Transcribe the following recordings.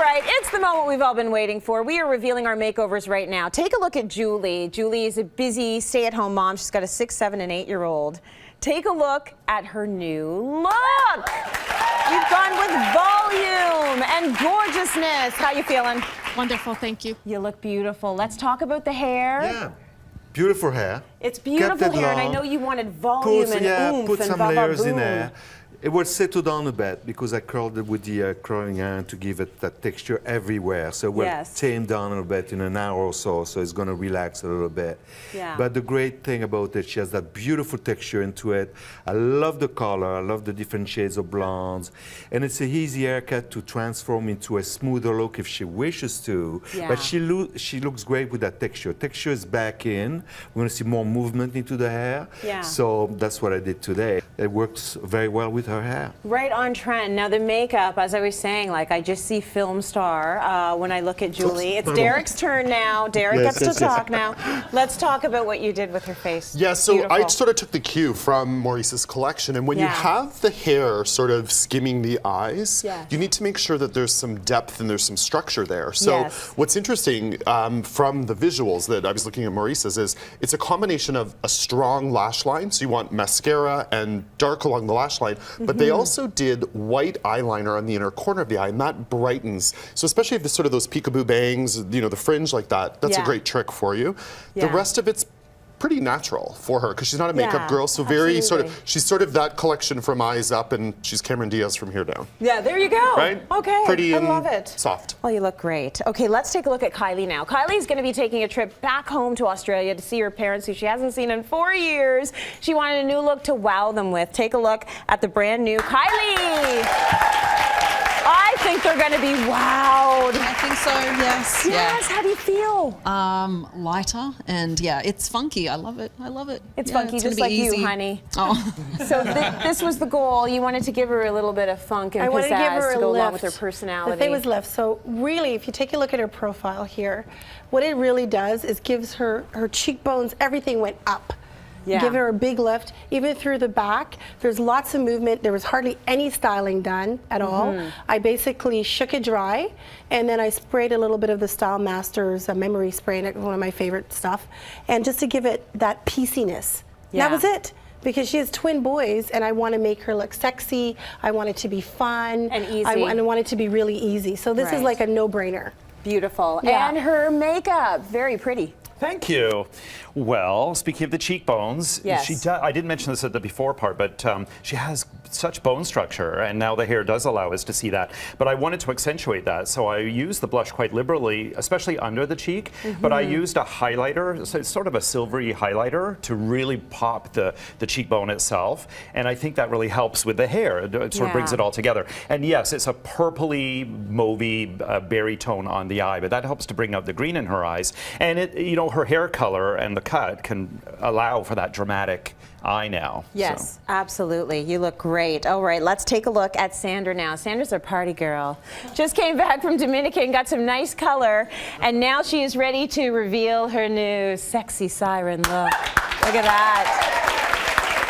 right, it's the moment we've all been waiting for. We are revealing our makeovers right now. Take a look at Julie. Julie is a busy stay-at-home mom. She's got a 6, 7, and 8-year-old. Take a look at her new look. You've gone with volume and gorgeousness. How you feeling? Wonderful, thank you. You look beautiful. Let's talk about the hair. Yeah, beautiful hair. It's beautiful hair, and I know you wanted volume and oomph put and some layers in there. It will settle down a bit because I curled it with the curling iron to give it that texture everywhere. So it will tame down a little bit in an hour or so, so it's going to relax a little bit. Yeah. But the great thing about it, she has that beautiful texture into it. I love the color, I love the different shades of blondes. And it's an easy haircut to transform into a smoother look if she wishes to. Yeah. But she looks great with that texture. Texture is back in. We're going to see more movement into the hair. Yeah. So that's what I did today. It works very well with her hair. Right on trend. Now the makeup, as I was saying, like I just see film star when I look at Julie. It's Derek's turn now. Derek gets to talk now. Let's talk about what you did with her face. Yeah, so Beautiful. I sort of took the cue from Maurice's collection, and when you have the hair sort of skimming the eyes, you need to make sure that there's some depth and there's some structure there. So what's interesting from the visuals that I was looking at Maurice's is it's a combination of a strong lash line, so you want mascara and dark along the lash line, but they also did white eyeliner on the inner corner of the eye, and that brightens. So especially if it's sort of those peekaboo bangs, you know, the fringe like that, that's a great trick for you. The rest of it's pretty natural for her because she's not a makeup girl, so very sort of, she's sort of that collection from eyes up, and she's Cameron Diaz from here down. Yeah, there you go. Right? Okay, pretty I and love it. soft. Well, you look great. Okay, let's take a look at Kylie now. Kylie's going to be taking a trip back home to Australia to see her parents who she hasn't seen in 4 years. She wanted a new look to wow them with. Take a look at the brand new Kylie. I think they're going to be wowed. I think so, yes. Yes, how do you feel? Lighter, and yeah, it's funky. I love it. I love it. It's funky, just like you, honey. Oh. So this was the goal. You wanted to give her a little bit of funk and pizzazz to go along with her personality. The thing was lift. So really, if you take a look at her profile here, what it really does is gives her cheekbones, everything went up. Yeah. Give her a big lift, even through the back. There's lots of movement. There was hardly any styling done at all. I basically shook it dry, and then I sprayed a little bit of the Style Masters memory spray, one of my favorite stuff, and just to give it that pieceiness. That was it. Because she has twin boys, and I want to make her look sexy. I want it to be fun. And easy. I want it to be really easy. So this is like a no-brainer. Beautiful. And her makeup, very pretty. Thank you. Well, speaking of the cheekbones, I didn't mention this at the before part, but she has such bone structure, and now the hair does allow us to see that. But I wanted to accentuate that, so I used the blush quite liberally, especially under the cheek, but I used a highlighter, so it's sort of a silvery highlighter to really pop the cheekbone itself, and I think that really helps with the hair. It sort of brings it all together. And yes, it's a purpley, mauvey berry tone on the eye, but that helps to bring out the green in her eyes. And it, you know, her hair color and the cut can allow for that dramatic eye now. Yes, absolutely. You look great. All right, let's take a look at Sandra now. Sandra's a party girl. Just came back from Dominican, got some nice color, and now she is ready to reveal her new sexy siren look. Look at that.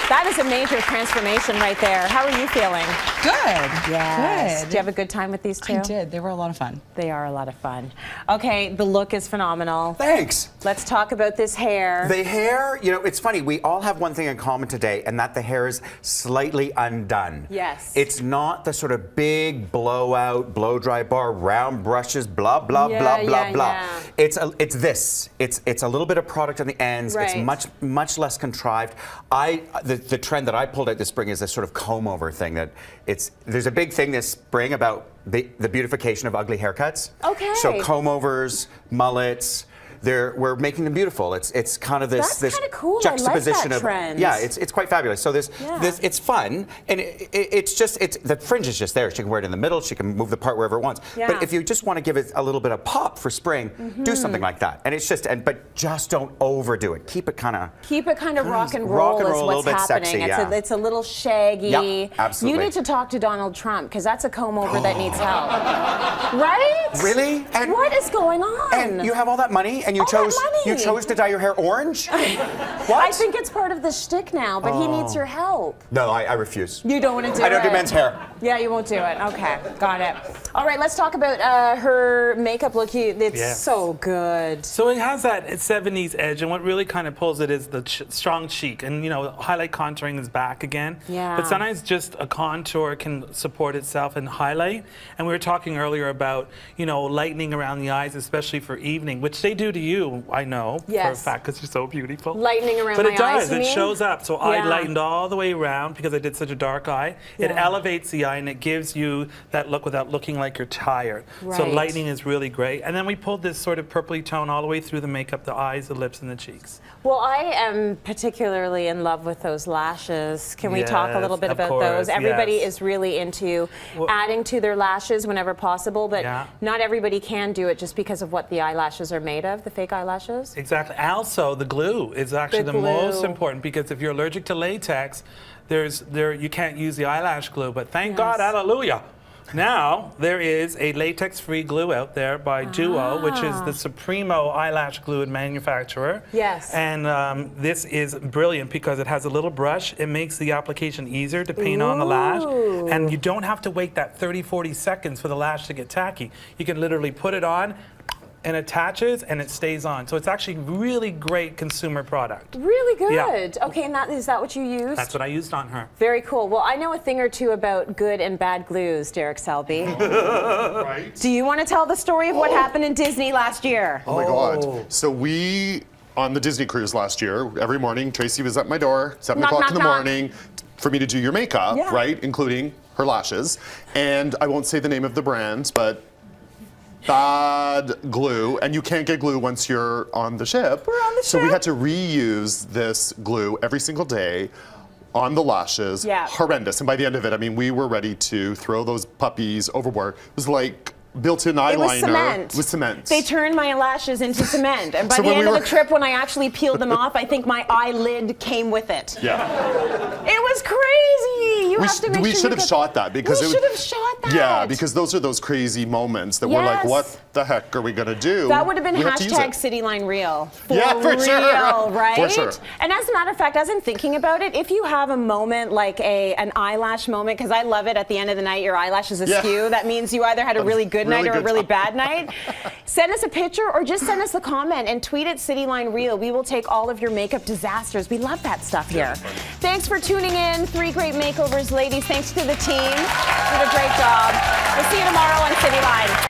That is a major transformation right there. How are you feeling? Good. Yes. Good. Did you have a good time with these two? I did. They were a lot of fun. They are a lot of fun. Okay, the look is phenomenal. Thanks. Let's talk about this hair. The hair, you know, it's funny. We all have one thing in common today, and that the hair is slightly undone. Yes. It's not the sort of big blowout, blow dry bar, round brushes, blah, blah, blah, blah, blah. It's this. It's a little bit of product on the ends. It's much less contrived. The trend that I pulled out this spring is this sort of comb over thing that there's a big thing this spring about the beautification of ugly haircuts. Okay. So comb overs, mullets, we're making them beautiful. It's kind of this cool. juxtaposition I like that trend. Yeah, it's quite fabulous. So it's fun, and the fringe is just there. She can wear it in the middle. She can move the part wherever it wants. But if you just want to give it a little bit of pop for spring, do something like that. And it's just but just don't overdo it. Keep it kind of rock and roll is what's happening. Sexy, it's a little shaggy. Yep, absolutely. You need to talk to Donald Trump because that's a comb over that needs help. Right? Really? And what is going on? And you have all that money, and you chose to dye your hair orange? What? I think it's part of the shtick now, but he needs your help. No, I refuse. You don't want to do it? I don't do men's hair. Yeah, you won't do it. Okay, got it. All right, let's talk about her makeup look. It's so good. So it has that 70s edge, and what really kind of pulls it is the strong cheek. And, you know, highlight contouring is back again. Yeah. But sometimes just a contour can support itself and highlight. And we were talking earlier about, you know, lightening around the eyes, especially for evening, which they do to you, I know, for a fact, because you're so beautiful. Lightening around but my it does. eyes, It shows up. So I lightened all the way around because I did such a dark eye. It elevates the eye and it gives you that look without looking like you're tired. So lightening is really great. And then we pulled this sort of purpley tone all the way through the makeup, the eyes, the lips, and the cheeks. Well, I am particularly in love with those lashes. Can we talk a little bit about those? Everybody is really into adding to their lashes whenever possible, but not everybody can do it just because of what the eyelashes are made of, the fake eyelashes. Exactly. Also, the glue is actually the most important, because if you're allergic to latex, you can't use the eyelash glue, but thank God, hallelujah. Now, there is a latex-free glue out there by Duo, which is the Supremo eyelash glue manufacturer. Yes. And this is brilliant because it has a little brush. It makes the application easier to paint on the lash. And you don't have to wait that 30, 40 seconds for the lash to get tacky. You can literally put it on, and attaches and it stays on. So it's actually really great consumer product. Really good. Yeah. Okay, and is that what you used? That's what I used on her. Very cool. Well, I know a thing or two about good and bad glues, Derek Selby. Right. Do you want to tell the story of what happened in Disney last year? Oh my God. So we, on the Disney cruise last year, every morning, Tracy was at my door, 7 o'clock in the morning, for me to do your makeup, right? Including her lashes. And I won't say the name of the brand, but bad glue, and you can't get glue once you're on the ship. We're on the ship. So we had to reuse this glue every single day on the lashes. Horrendous. And by the end of it, I mean, we were ready to throw those puppies overboard. It was like built-in eyeliner. It was cement. With cement. They turned my lashes into cement. And by So the when end we of the trip, when I actually peeled them off, I think my eyelid came with it. Yeah. It was crazy. You have to make we sure should have shot that because we it should have shot that. Yeah, because those are those crazy moments that we're like, what the heck are we gonna do? That would have been We have to use it. #CityLine Real. For sure. Right? For sure. And as a matter of fact, as I'm thinking about it, if you have a moment like an eyelash moment, because I love it, at the end of the night your eyelash is askew, that means you either had a really good night or a really bad night. Send us a picture or just send us a comment and tweet at CityLine Real. We will take all of your makeup disasters. We love that stuff here. Thanks for tuning in. 3 great makeovers, ladies. Thanks to the team. You did a great job. We'll see you tomorrow on CityLine.